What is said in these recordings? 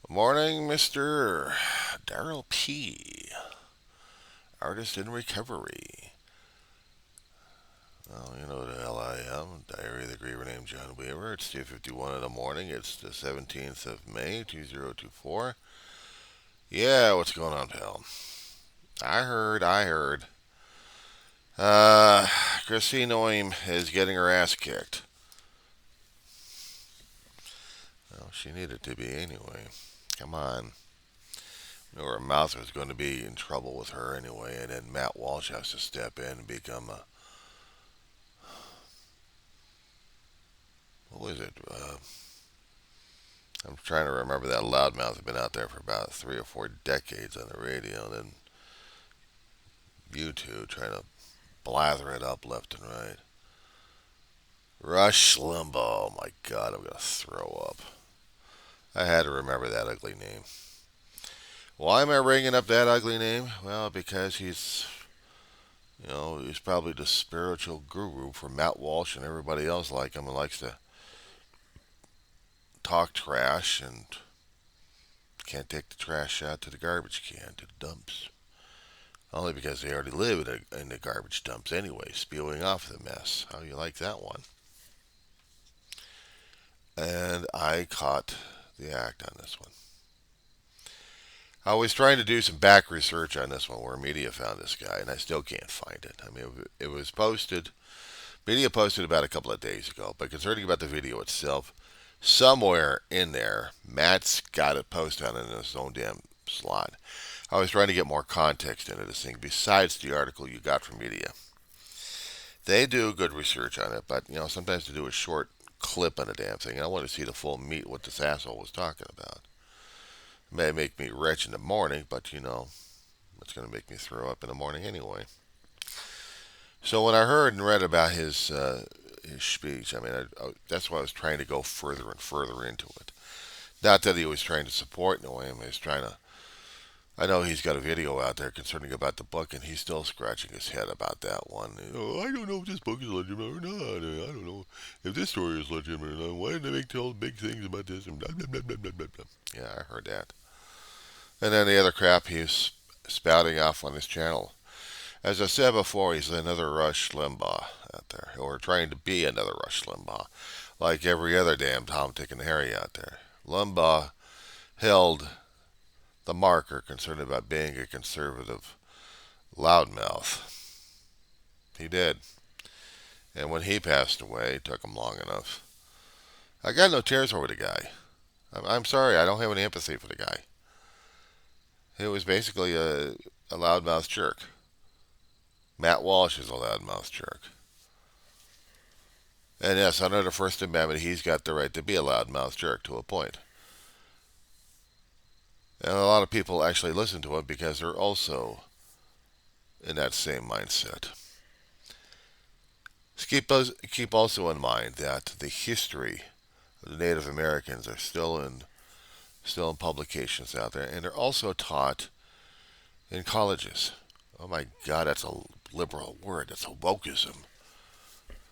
Morning, Mr. Daryl P., artist in recovery. Well, you know who the hell I am. Diary of the Griever named John Weaver. It's 2:51 in the morning. It's the 17th of May, 2024. Yeah, what's going on, pal? I heard. Uh, Christine Noem is getting her ass kicked. Well, she needed to be anyway. Come on. You know, her mouth was going to be in trouble with her anyway, and then Matt Walsh has to step in and become a what was it? I'm trying to remember that loudmouth had been out there for about 3 or 4 decades on the radio, and then YouTube trying to blather it up left and right. Rush Limbaugh. Oh my God, I'm gonna throw up. I had to remember that ugly name. Why am I bringing up that ugly name? Well, because he's probably the spiritual guru for Matt Walsh and everybody else like him and likes to talk trash and can't take the trash out to the garbage can, to the dumps. Only because they already live in the garbage dumps anyway, spewing off the mess. How do you like that one? And I caught the act on this one. I was trying to do some back research on this one where media found this guy, and I still can't find it. I mean, it was posted, media posted about a couple of days ago, but concerning about the video itself, somewhere in there, Matt's got it posted on in his own damn slot. I was trying to get more context into this thing besides the article you got from media. They do good research on it, but sometimes they do a short clip on a damn thing, and I want to see the full meat what this asshole was talking about. It may make me rich in the morning, but it's going to make me throw up in the morning anyway. So when I heard and read about his speech, I mean, that's why I was trying to go further and further into it. Not that he was trying to support Noam, he was trying to. I know he's got a video out there concerning about the book, and he's still scratching his head about that one. I don't know if this book is legitimate or not. I don't know if this story is legitimate or not. Why did they make all the big things about this? And blah, blah, blah, blah, blah, blah, blah. Yeah, I heard that. And then the other crap he's spouting off on his channel. As I said before, he's another Rush Limbaugh out there, or trying to be another Rush Limbaugh, like every other damn Tom, Dick, and Harry out there. Limbaugh held the marker concerned about being a conservative loudmouth. He did. And when he passed away, it took him long enough. I got no tears for the guy. I'm sorry, I don't have any empathy for the guy. He was basically a loudmouth jerk. Matt Walsh is a loudmouth jerk. And yes, under the First Amendment, he's got the right to be a loudmouth jerk to a point. And a lot of people actually listen to him because they're also in that same mindset. Keep also in mind that the history of the Native Americans are still in publications out there, and they're also taught in colleges. Oh my God, that's a liberal word. That's a wokeism.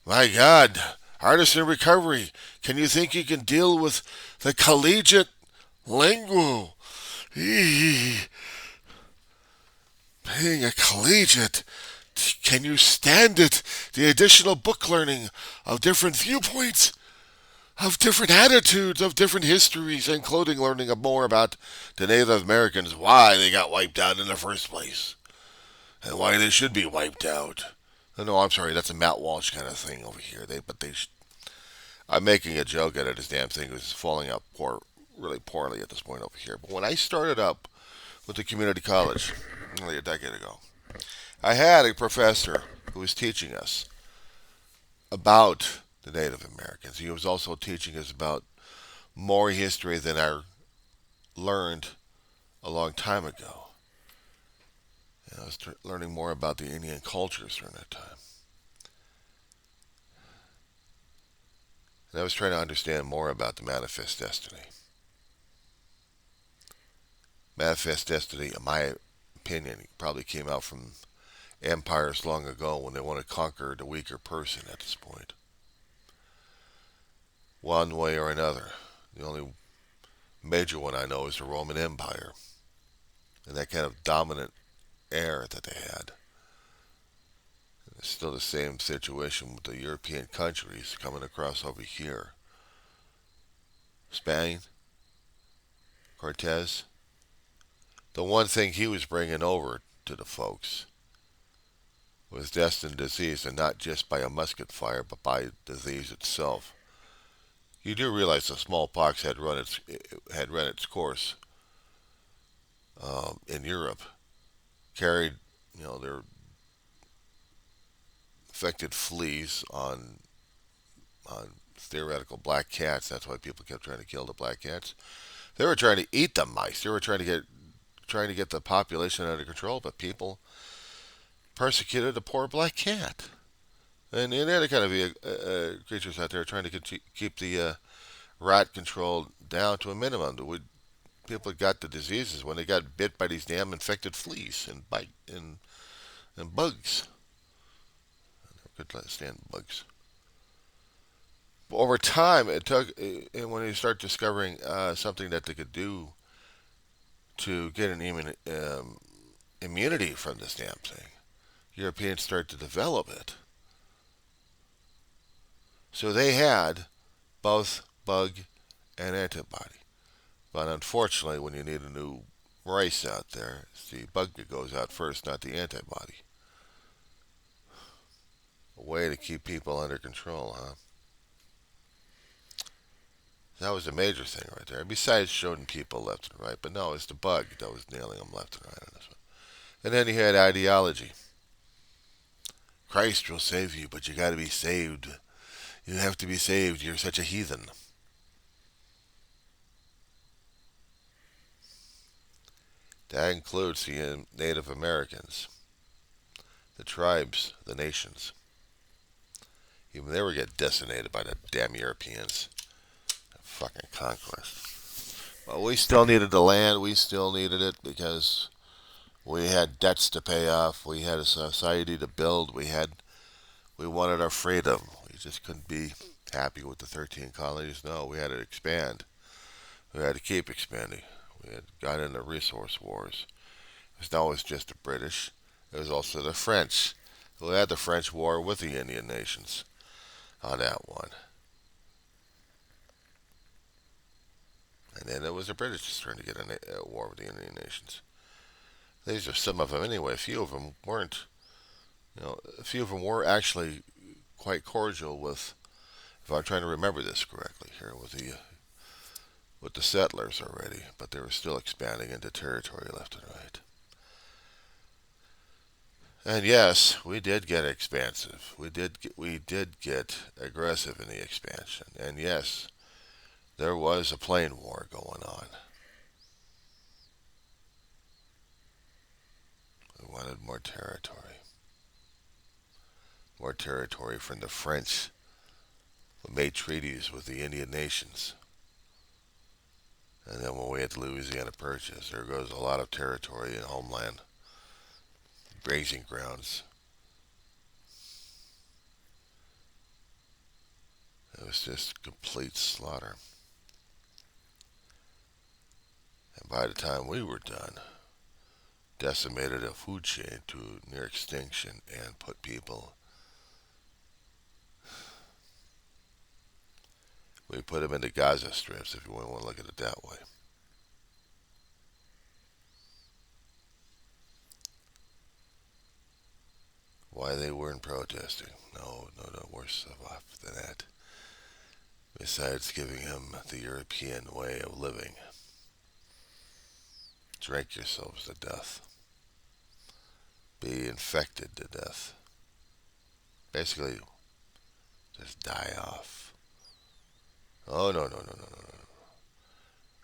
My God, artists in recovery, can you think you can deal with the collegiate lingo? Being a collegiate, can you stand it? The additional book learning of different viewpoints, of different attitudes, of different histories, including learning more about the Native Americans, why they got wiped out in the first place, and why they should be wiped out. No, I'm sorry, that's a Matt Walsh kind of thing over here. I'm making a joke out of this damn thing. It's falling out really poorly at this point over here. But when I started up with the community college nearly a decade ago, I had a professor who was teaching us about the Native Americans. He was also teaching us about more history than I learned a long time ago. And I was learning more about the Indian cultures during that time. And I was trying to understand more about the manifest destiny. Manifest destiny, in my opinion, probably came out from empires long ago when they want to conquer the weaker person at this point. One way or another. The only major one I know is the Roman Empire and that kind of dominant air that they had. It's still the same situation with the European countries coming across over here. Spain, Cortez, the one thing he was bringing over to the folks was destined disease, and not just by a musket fire, but by disease itself. You do realize the smallpox had run its course in Europe, carried their affected fleas on theoretical black cats. That's why people kept trying to kill the black cats. They were trying to eat the mice. They were trying to get the population under control, but people persecuted the poor black cat. And the other kind of creatures out there trying to keep the rat control down to a minimum. People got the diseases when they got bit by these damn infected fleas and bugs. I could stand bugs. But over time, it took, and when you start discovering something that they could do to get an immunity from this damn thing, Europeans start to develop it. So they had both bug and antibody. But unfortunately, when you need a new race out there, it's the bug that goes out first, not the antibody. A way to keep people under control, huh? That was a major thing right there. Besides showing people left and right. But no, it's the bug that was nailing them left and right on this one. And then you had ideology. Christ will save you, but you got to be saved. You have to be saved. You're such a heathen. That includes the Native Americans, the tribes, the nations. Even they were getting decimated by the damn Europeans. Fucking conquest. But we still needed the land. We still needed it because we had debts to pay off. We had a society to build. We wanted our freedom. We just couldn't be happy with the 13 colonies. No, we had to expand. We had to keep expanding. We had got into resource wars. It was not always just the British. It was also the French. We had the French war with the Indian nations on that one. And then it was the British trying to get a war with the Indian nations. These are some of them anyway. A few of them weren't. A few of them were actually quite cordial with, if I'm trying to remember this correctly here, with the settlers already, but they were still expanding into territory left and right. And yes, we did get expansive. We did get aggressive in the expansion. And yes, there was a plain war going on. We wanted more territory. More territory from the French, who made treaties with the Indian nations. And then when we had the Louisiana Purchase, there goes a lot of territory in homeland, grazing grounds. It was just complete slaughter. And by the time we were done, decimated a food chain to near extinction and put people. We put them into Gaza strips, if you want to look at it that way. Why they weren't protesting? No, worse off than that. Besides giving him the European way of living. Drink yourselves to death. Be infected to death. Basically, just die off. Oh, no, no, no, no,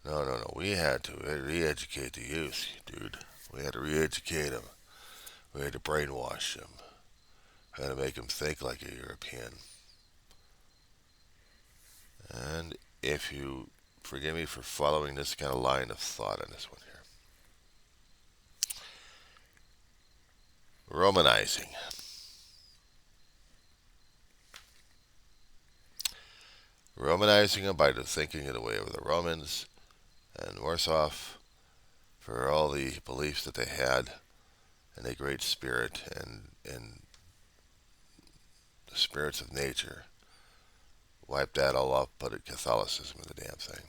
no, no. No, no, no. We had to re-educate the youth, dude. We had to re-educate them. We had to brainwash them. We had to make them think like a European. And if you forgive me for following this kind of line of thought on this one here. Romanizing. Romanizing them by thinking of the way of the Romans and worse off for all the beliefs that they had and a great spirit and the spirits of nature. Wipe that all off, put it Catholicism in the damn thing.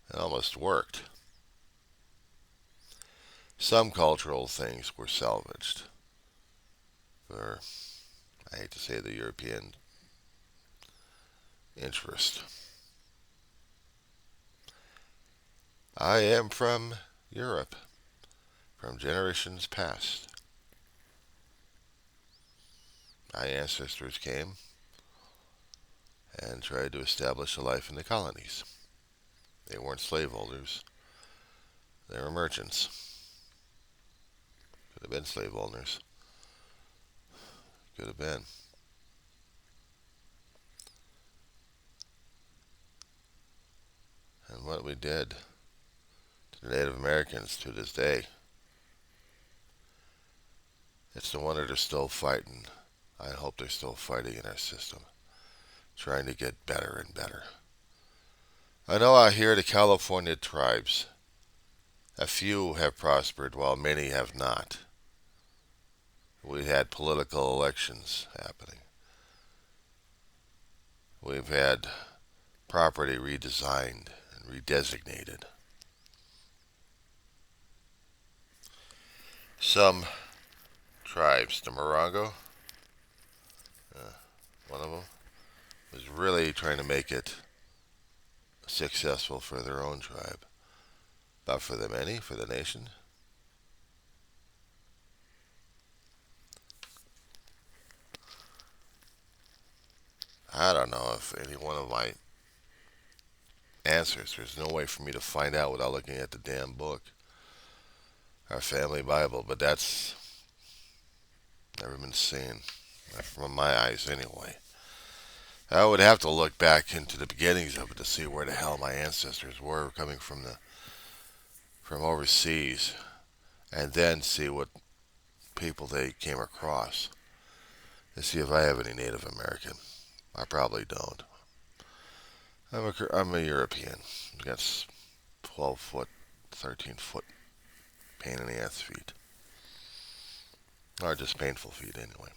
It almost worked. Some cultural things were salvaged. For, I hate to say, the European interest. I am from Europe, from generations past. My ancestors came and tried to establish a life in the colonies. They weren't slaveholders, they were merchants. Could have been slave owners. Could have been. And what we did to the Native Americans to this day, it's no wonder they're still fighting. I hope they're still fighting in our system, trying to get better and better. I know out here the California tribes, a few have prospered while many have not. We had political elections happening. We've had property redesigned and redesignated. Some tribes, the Morongo, one of them, was really trying to make it successful for their own tribe. But for the many, for the nation, I don't know if any one of my answers, there's no way for me to find out without looking at the damn book, our family Bible, but that's never been seen, from my eyes anyway. I would have to look back into the beginnings of it to see where the hell my ancestors were coming from overseas, and then see what people they came across to see if I have any Native American. I probably don't. I'm a European. I got 12 foot, 13 foot pain in the ass feet. Or just painful feet anyway.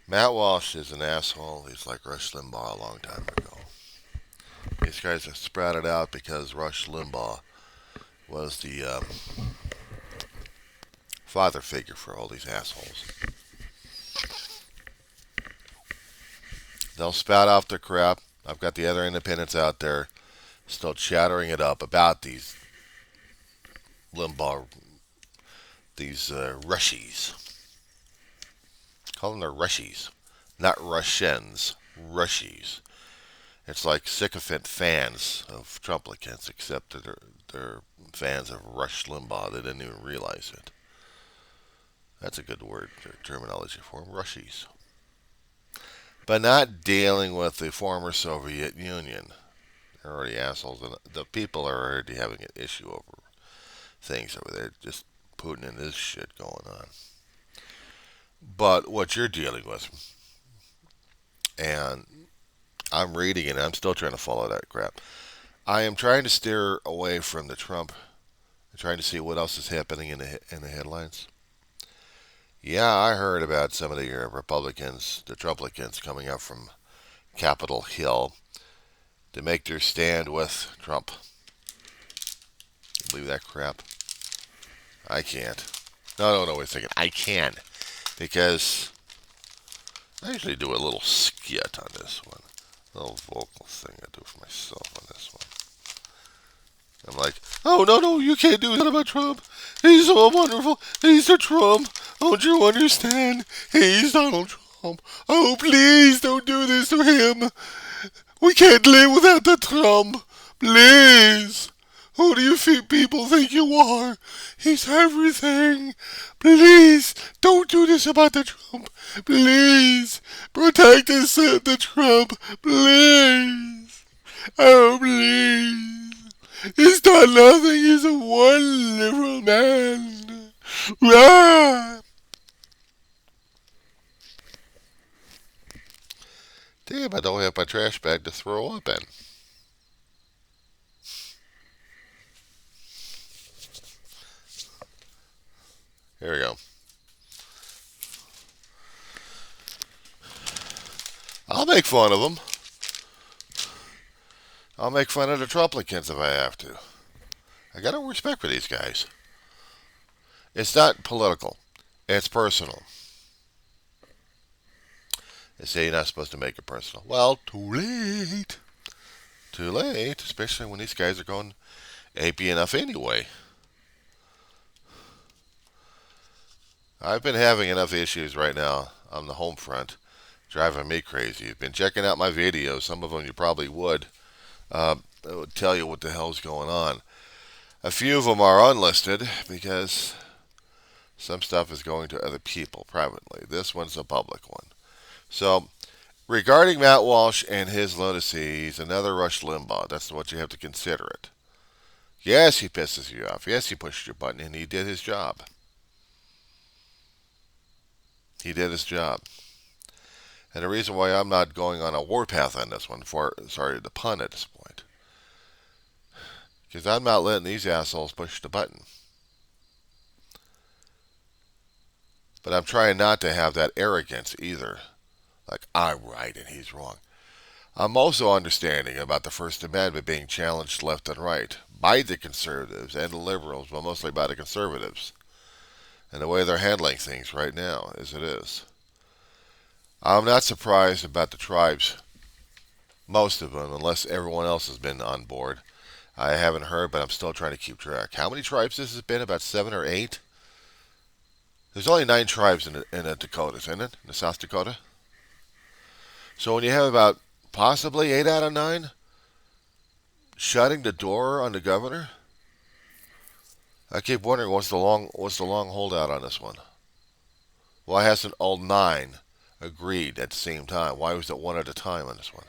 Matt Walsh is an asshole. He's like Rush Limbaugh a long time ago. These guys have sprouted out because Rush Limbaugh was the father figure for all these assholes. They'll spout off their crap. I've got the other independents out there still chattering it up about these Limbaugh, these Rushies. Call them the Rushies, not Russians, Rushies. It's like sycophant fans of Trumplicans, except that they're fans of Rush Limbaugh. They didn't even realize it. That's a good word, terminology for them, Rushies. But not dealing with the former Soviet Union. They're already assholes, and the people are already having an issue over things over there. Just Putin and this shit going on. But what you're dealing with, and I'm reading it, and I'm still trying to follow that crap. I am trying to steer away from the Trump, trying to see what else is happening in the headlines. Yeah, I heard about some of the Republicans, the Trumplicans, coming up from Capitol Hill to make their stand with Trump. You believe that crap? I can't. No, wait a second. I can. Because I usually do a little skit on this one. A little vocal thing I do for myself on this one. I'm like, oh, no, you can't do that about Trump. He's so wonderful. He's a Trump. Don't you understand? He's Donald Trump. Oh, please don't do this to him. We can't live without the Trump. Please. Who do you think people think you are? He's everything. Please, don't do this about the Trump. Please, protect us, the Trump. Please. Oh, please. He's done nothing. He's a wonderful man. Ah. Damn, I don't have my trash bag to throw up in. Here we go. I'll make fun of them. I'll make fun of the Trumplicans if I have to. I got no respect for these guys. It's not political. It's personal. They say you're not supposed to make it personal. Well, too late. Too late, especially when these guys are going apey enough anyway. I've been having enough issues right now on the home front, driving me crazy. You've been checking out my videos. Some of them you probably would. It would tell you what the hell's going on. A few of them are unlisted because some stuff is going to other people privately. This one's a public one. So, regarding Matt Walsh and his lunacy, he's another Rush Limbaugh. That's what you have to consider it. Yes, he pisses you off. Yes, he pushed your button, and he did his job. He did his job. And the reason why I'm not going on a warpath on this one, sorry to pun at this point, because I'm not letting these assholes push the button. But I'm trying not to have that arrogance either. Like, I'm right and he's wrong. I'm also understanding about the First Amendment being challenged left and right by the conservatives and the liberals, but mostly by the conservatives. And the way they're handling things right now, as it is. I'm not surprised about the tribes, most of them, unless everyone else has been on board. I haven't heard, but I'm still trying to keep track. How many tribes this has been? About 7 or 8? There's only 9 tribes in the Dakotas, isn't it? In the South Dakota? So when you have about possibly 8 out of 9 shutting the door on the governor, I keep wondering what's the long holdout on this one. Why hasn't all 9 agreed at the same time? Why was it one at a time on this one?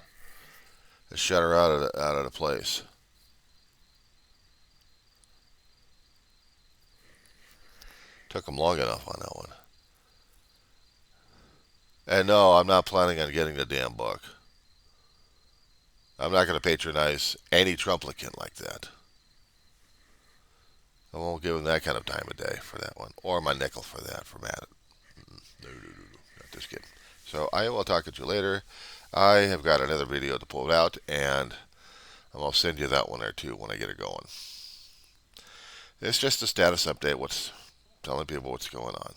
It shut her out of the place. Took them long enough on that one. And no, I'm not planning on getting the damn book. I'm not going to patronize any Trumplicant like that. I won't give him that kind of time of day for that one. Or my nickel for that, for Matt. No. Not just kidding. So I will talk to you later. I have got another video to pull out, and I'll send you that one there too when I get it going. It's just a status update, telling people what's going on.